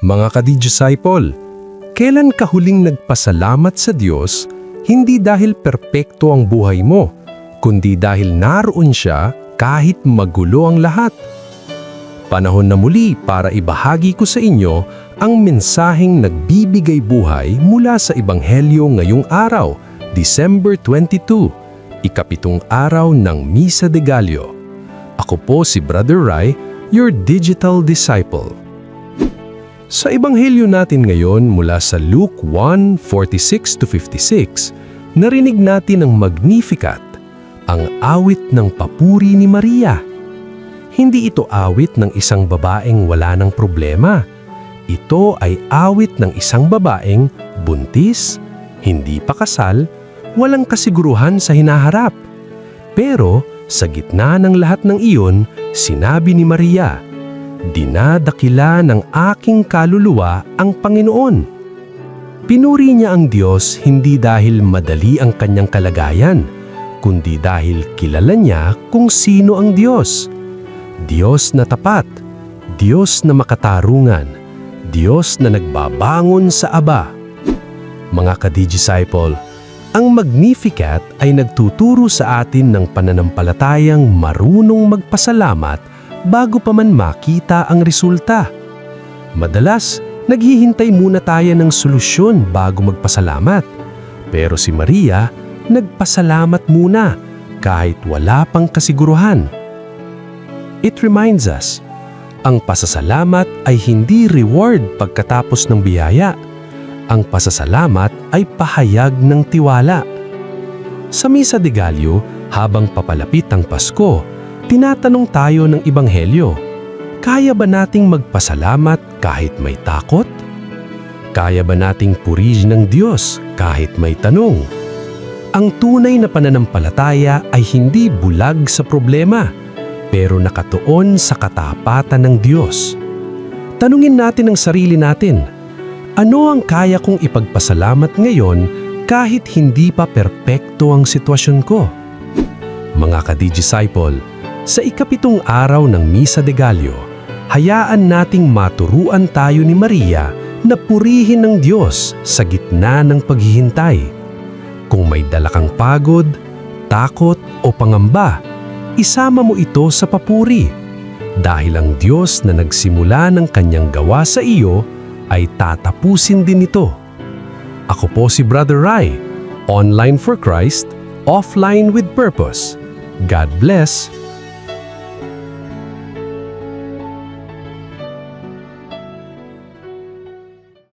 Mga ka-disciple, kailan ka huling nagpasalamat sa Diyos hindi dahil perpekto ang buhay mo, kundi dahil naroon siya kahit magulo ang lahat? Panahon na muli para ibahagi ko sa inyo ang mensaheng nagbibigay buhay mula sa Ebanghelyo ngayong araw, December 22, ikapitong araw ng Misa de Gallo. Ako po si Brother Rai, your digital disciple. Sa Ebanghelyo natin ngayon mula sa Luke 1:46-56, narinig natin ang Magnificat, ang awit ng papuri ni Maria. Hindi ito awit ng isang babaeng wala ng problema. Ito ay awit ng isang babaeng buntis, hindi pa kasal, walang kasiguruhan sa hinaharap. Pero sa gitna ng lahat ng iyon, sinabi ni Maria, "Dinadakila ng aking kaluluwa ang Panginoon." Pinuri niya ang Diyos hindi dahil madali ang kanyang kalagayan, kundi dahil kilala niya kung sino ang Diyos. Diyos na tapat, Diyos na makatarungan, Diyos na nagbabangon sa Aba. Mga ka-disciple, ang Magnificat ay nagtuturo sa atin ng pananampalatayang marunong magpasalamat bago pa man makita ang resulta. Madalas, naghihintay muna tayo ng solusyon bago magpasalamat. Pero si Maria, nagpasalamat muna kahit wala pang kasiguruhan. It reminds us, ang pasasalamat ay hindi reward pagkatapos ng biyaya. Ang pasasalamat ay pahayag ng tiwala. Sa Misa de Gallo, habang papalapit ang Pasko, tinatanong tayo ng Ebanghelyo, kaya ba nating magpasalamat kahit may takot? Kaya ba nating purihin ng Diyos kahit may tanong? Ang tunay na pananampalataya ay hindi bulag sa problema, pero nakatuon sa katapatan ng Diyos. Tanungin natin ang sarili natin, ano ang kaya kong ipagpasalamat ngayon kahit hindi pa perpekto ang sitwasyon ko? Mga ka-disciple, sa ikapitong araw ng Misa de Gallo, hayaan nating maturuan tayo ni Maria na purihin ng Diyos sa gitna ng paghihintay. Kung may dala kang pagod, takot o pangamba, isama mo ito sa papuri. Dahil ang Diyos na nagsimula ng kanyang gawa sa iyo ay tatapusin din ito. Ako po si Brother Rai, online for Christ, offline with purpose. God bless.